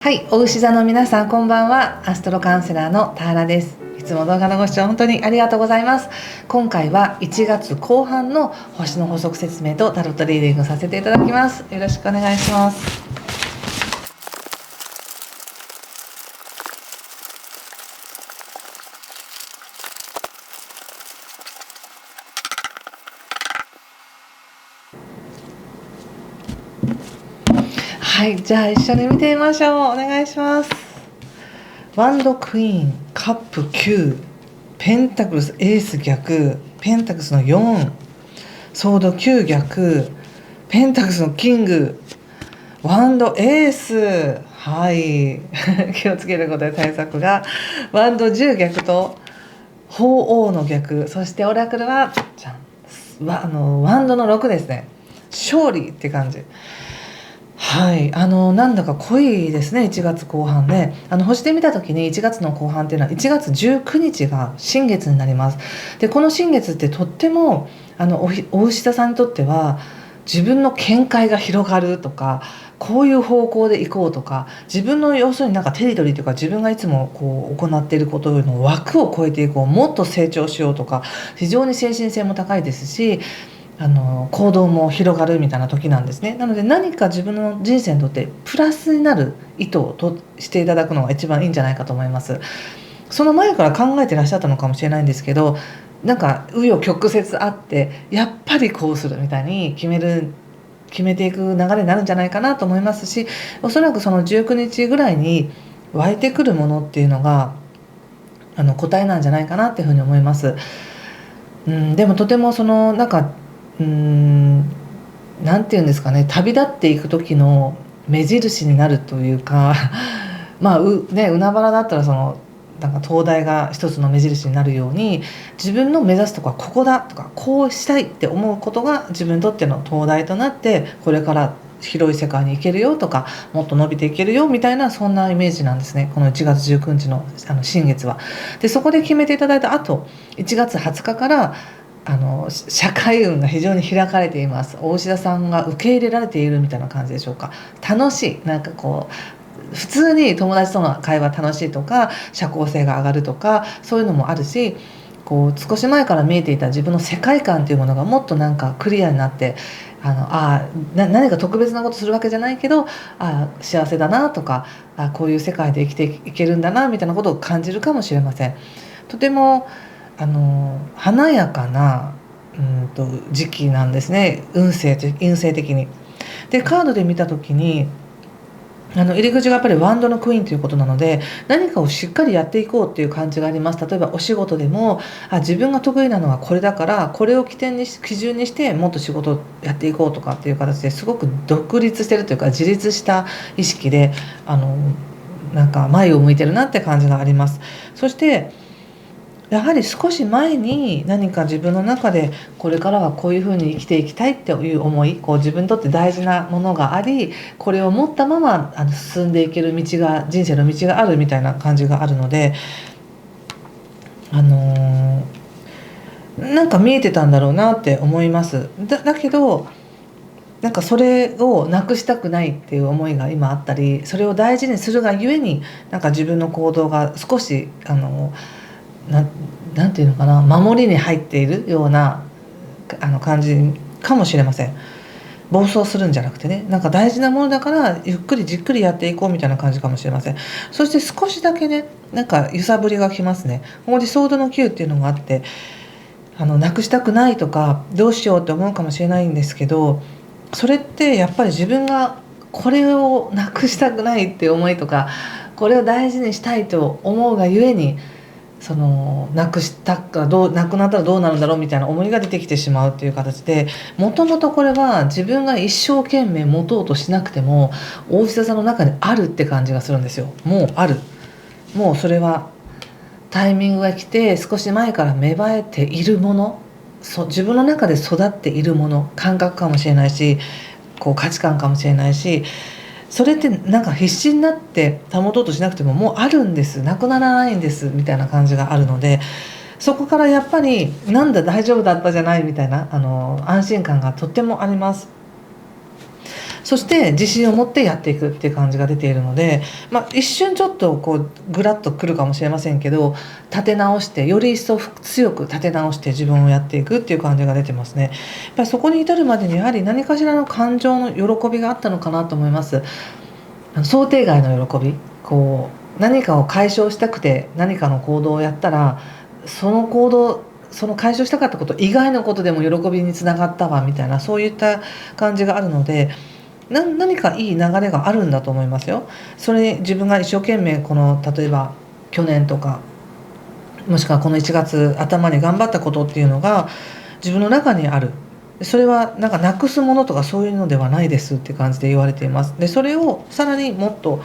はい、お牛座の皆さんこんばんは。アストロカウンセラーの田原です。いつも動画のご視聴本当にありがとうございます。今回は1月後半の星の法則説明とタロットリーディングさせていただきます。よろしくお願いします。はい、じゃあ一緒に見てみましょう。お願いします。ワンドクイーン、カップ9、ペンタクルスエース逆、ペンタクルスの4、ソード9逆、ペンタクルスのキング、ワンドエース、はい気をつけることで対策が、ワンド10逆と鳳凰の逆、そしてオラクルはじゃんワンドの6ですね。勝利って感じ。はい、なんだか濃いですね。1月後半で、星で見た時に1月の後半っていうのは1月19日が新月になります。でこの新月ってとってもお牛座さんにとっては自分の見解が広がるとか、こういう方向で行こうとか、自分の要するになんかテリトリーというか、自分がいつもこう行っていることの枠を超えていこう、もっと成長しようとか、非常に精神性も高いですし、行動も広がるみたいな時なんですね。なので何か自分の人生にとってプラスになる意図をしていただくのが一番いいんじゃないかと思います。その前から考えてらっしゃったのかもしれないんですけど、なんか紆余曲折あってやっぱりこうするみたいに決めていく流れになるんじゃないかなと思いますし、おそらくその19日ぐらいに湧いてくるものっていうのが答えなんじゃないかなっていうふうに思います。でもとてもそのなんかなんていうんですかね、旅立っていく時の目印になるというかまあ海原だったらなんか灯台が一つの目印になるように、自分の目指すとこはここだとか、こうしたいって思うことが自分にとっての灯台となって、これから広い世界に行けるよとか、もっと伸びていけるよみたいな、そんなイメージなんですね、この1月19日の新月は。でそこで決めていただいた後、1月20日から社会運が非常に開かれています。大志田さんが受け入れられているみたいな感じでしょうか。楽しい、なんかこう普通に友達との会話楽しいとか、社交性が上がるとか、そういうのもあるし、こう少し前から見えていた自分の世界観というものがもっとなんかクリアになって、何か特別なことするわけじゃないけど、幸せだなとか、こういう世界で生きていけるんだなみたいなことを感じるかもしれません。とても華やかな時期なんですね、運勢的に。でカードで見た時に入り口がやっぱりワンドのクイーンということなので、何かをしっかりやっていこうっていう感じがあります。例えばお仕事でも、自分が得意なのはこれだから、これを基準にしてもっと仕事をやっていこうとかっていう形ですごく独立してるというか、自立した意識でなんか前を向いてるなって感じがあります。そしてやはり少し前に何か自分の中でこれからはこういうふうに生きていきたいっていう思い、こう自分にとって大事なものがあり、これを持ったまま進んでいける人生の道があるみたいな感じがあるので、なんか見えてたんだろうなって思います。だけどなんかそれをなくしたくないっていう思いが今あったり、それを大事にするがゆえになんか自分の行動が少しなんていうのかな、守りに入っているような感じかもしれません。暴走するんじゃなくてね、なんか大事なものだからゆっくりじっくりやっていこうみたいな感じかもしれません。そして少しだけね、なんか揺さぶりがきますね。ここでソードの9っていうのがあって、なくしたくないとかどうしようって思うかもしれないんですけど、それってやっぱり自分がこれをなくしたくないっていう思いとか、これを大事にしたいと思うがゆえに、なくなくなったらどうなるんだろうみたいな思いが出てきてしまうという形で、もともとこれは自分が一生懸命持とうとしなくても大志田さんの中にあるって感じがするんですよ。もうある、もうそれはタイミングが来て少し前から芽生えているもの、自分の中で育っているもの、感覚かもしれないし、こう価値観かもしれないし、それってなんか必死になって保とうとしなくてももうあるんです、なくならないんですみたいな感じがあるので、そこからやっぱりなんだ大丈夫だったじゃないみたいな安心感がとってもあります。そして自信を持ってやっていくっていう感じが出ているので、一瞬ちょっとこうグラッとくるかもしれませんけど、立て直してより一層強く立て直して自分をやっていくっていう感じが出てますね。やっぱりそこに至るまでにやはり何かしらの感情の喜びがあったのかなと思います。想定外の喜び、こう何かを解消したくて何かの行動をやったら、その行動、その解消したかったこと以外のことでも喜びにつながったわみたいな、そういった感じがあるので、何かいい流れがあるんだと思いますよ。それに自分が一生懸命この例えば去年とか、もしくはこの1月頭に頑張ったことっていうのが自分の中にある。それはなんかなくすものとかそういうのではないですって感じで言われています。でそれをさらにもっと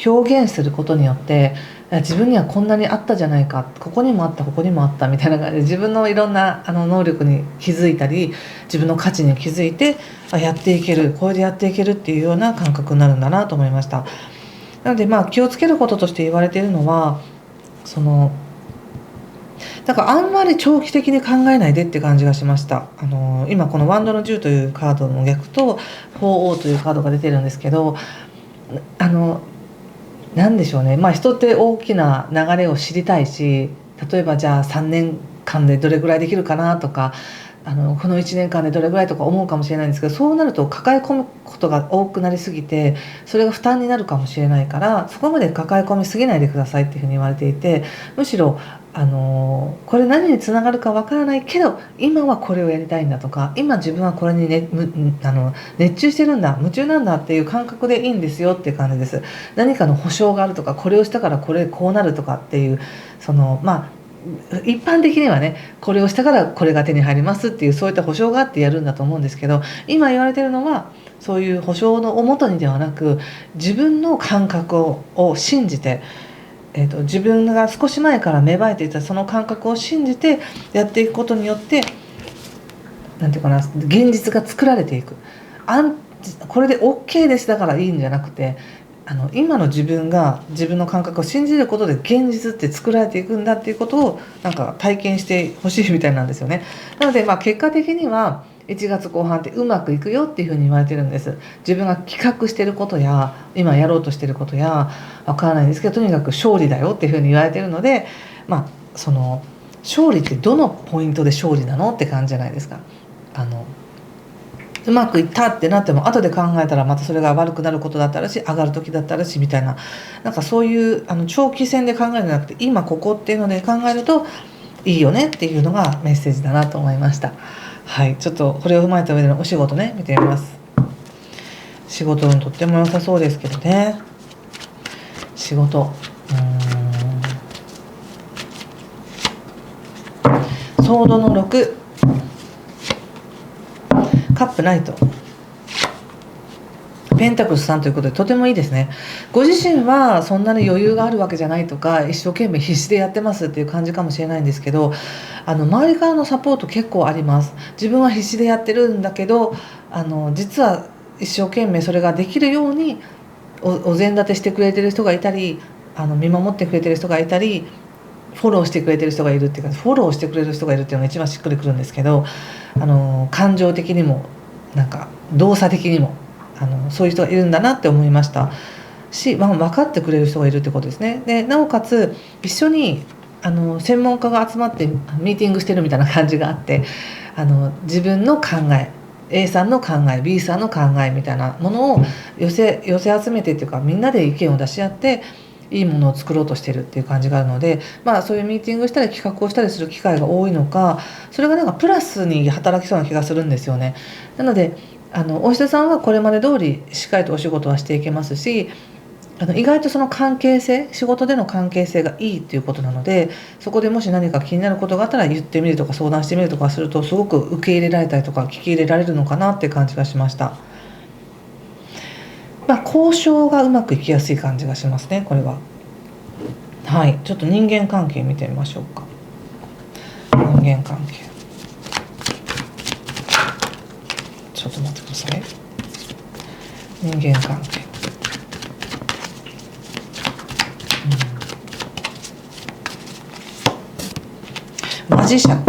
表現することによって、自分にはこんなにあったじゃないか、ここにもあった、ここにもあったみたいな感じで、自分のいろんな能力に気づいたり、自分の価値に気づいて、やっていける、これでやっていけるっていうような感覚になるんだなと思いました。なので気をつけることとして言われているのは、だからあんまり長期的に考えないでって感じがしました。今このワンドの10というカードの逆と 4O というカードが出てるんですけど、なんでしょうね、人って大きな流れを知りたいし、例えばじゃあ3年間でどれぐらいできるかなとか、この1年間でどれぐらいとか思うかもしれないんですけど、そうなると抱え込むことが多くなりすぎて、それが負担になるかもしれないから、そこまで抱え込みすぎないでくださいっていうふうに言われていて、むしろこれ何につながるかわからないけど今はこれをやりたいんだとか、今自分はこれに、熱中してるんだ、夢中なんだっていう感覚でいいんですよっていう感じです。何かの保証があるとか、これをしたからこうなるとかっていう、一般的にはね、これをしたからこれが手に入りますっていう、そういった保証があってやるんだと思うんですけど、今言われてるのはそういう保証のおもとにではなく、自分の感覚を信じて、自分が少し前から芽生えていたその感覚を信じてやっていくことによって、なんていうかな、現実が作られていく。これで OK ですだからいいんじゃなくて、今の自分が自分の感覚を信じることで現実って作られていくんだっていうことをなんか体験してほしいみたいなんですよね。なので結果的には1月後半ってうまくいくよっていうふうに言われてるんです。自分が企画してることや今やろうとしてることやわからないんですけど、とにかく勝利だよっていうふうに言われてるので、その勝利ってどのポイントで勝利なのって感じじゃないですか。うまくいったってなっても後で考えたらまたそれが悪くなることだったらし、上がる時だったらしみたいな、なんかそういう長期戦で考えるんじゃなくて、今ここっていうので考えるといいよねっていうのがメッセージだなと思いました。はい、ちょっとこれを踏まえた上でのお仕事ね、見てみます。仕事運とっても良さそうですけどね。仕事、ソードの6、カップナイト、ペンタクルス3ということでとてもいいですね。ご自身はそんなに余裕があるわけじゃないとか、一生懸命必死でやってますっていう感じかもしれないんですけど、周りからのサポート結構あります。自分は必死でやってるんだけど、実は一生懸命それができるようにお膳立てしてくれてる人がいたり、見守ってくれてる人がいたり、フォローしてくれてる人がいるっていうか、フォローしてくれる人がいるっていうのが一番しっくりくるんですけど、感情的にもなんか動作的にもそういう人がいるんだなって思いましたし、分かってくれる人がいるってことですね。でなおかつ一緒に専門家が集まってミーティングしてるみたいな感じがあって、自分の考え、A さんの考え、 B さんの考えみたいなものを寄せ集めてっていうか、みんなで意見を出し合っていいものを作ろうとしてるっていう感じがあるので、そういうミーティングしたり企画をしたりする機会が多いのか、それがなんかプラスに働きそうな気がするんですよね。なのでお医者さんはこれまで通りしっかりとお仕事はしていけますし、意外とその関係性、仕事での関係性がいいっていうことなので、そこでもし何か気になることがあったら言ってみるとか相談してみるとかすると、すごく受け入れられたりとか聞き入れられるのかなっていう感じがしました。交渉がうまくいきやすい感じがしますね、これは。はい、ちょっと人間関係見てみましょうか。人間関係、ちょっと待ってください。人間関係、マジシャン、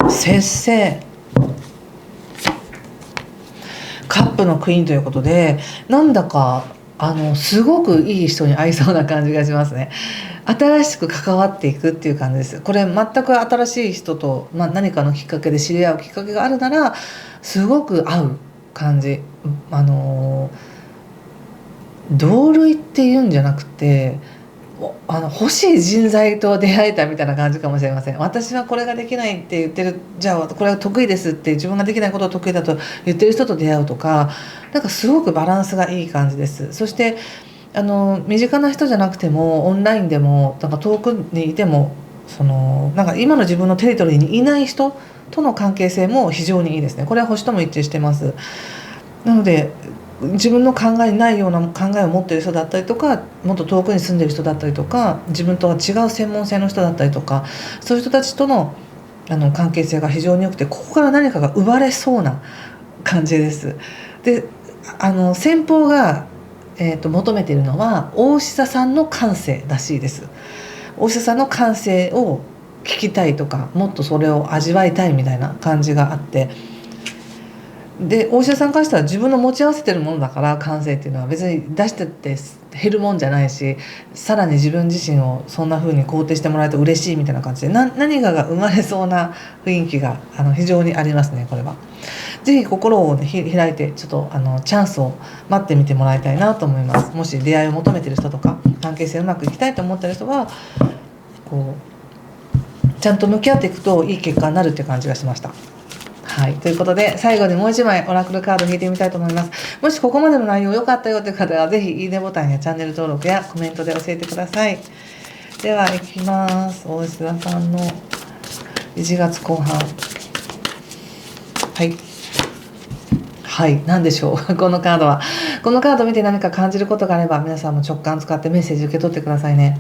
節制、ップのクイーンということで、なんだかすごくいい人に会いそうな感じがしますね。新しく関わっていくっていう感じです。これ全く新しい人と、何かのきっかけで知り合うきっかけがあるならすごく合う感じ。同類っていうんじゃなくて、欲しい人材と出会えたみたいな感じかもしれません。私はこれができないって言ってる、じゃあこれが得意ですって自分ができないことを得意だと言ってる人と出会うとか、なんかすごくバランスがいい感じです。そして身近な人じゃなくてもオンラインでもなんか遠くにいても、なんか今の自分のテリトリーにいない人との関係性も非常にいいですね。これは星とも一致してます。なので自分の考えにないような考えを持っている人だったりとか、もっと遠くに住んでいる人だったりとか、自分とは違う専門性の人だったりとか、そういう人たちとの関係性が非常に良くて、ここから何かが生まれそうな感じです。で先方が、求めているのは大志座さんの感性らしいです。大志座さんの感性を聞きたいとか、もっとそれを味わいたいみたいな感じがあって、で大志さんからしたら自分の持ち合わせてるものだから、感性っていうのは別に出してって減るもんじゃないし、さらに自分自身をそんな風に肯定してもらえると嬉しいみたいな感じで、何かが生まれそうな雰囲気が非常にありますね。これはぜひ心を、開いてちょっとチャンスを待ってみてもらいたいなと思います。もし出会いを求めてる人とか、関係性うまくいきたいと思ってる人はちゃんと向き合っていくといい結果になるっていう感じがしました。はい、ということで最後にもう一枚オラクルカードを引いてみたいと思います。もしここまでの内容良かったよという方はぜひいいねボタンやチャンネル登録やコメントで教えてください。ではいきます。大志田さんの1月後半、はい、何でしょうこのカードを見て何か感じることがあれば、皆さんも直感使ってメッセージ受け取ってくださいね。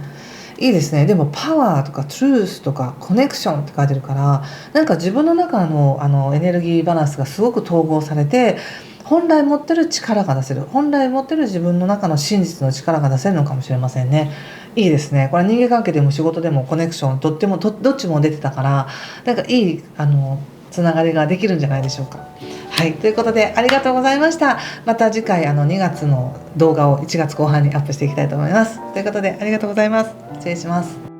いいですね。でもパワーとかトゥルースとかコネクションって書いてるから、なんか自分の中のエネルギーバランスがすごく統合されて、本来持ってる力が出せる、本来持ってる自分の中の真実の力が出せるのかもしれませんね。いいですね。これ人間関係でも仕事でもコネクションどっちも出てたから、なんかいいつながりができるんじゃないでしょうか。はい、ということでありがとうございました。また次回2月の動画を1月後半にアップしていきたいと思います。ということでありがとうございます。失礼します。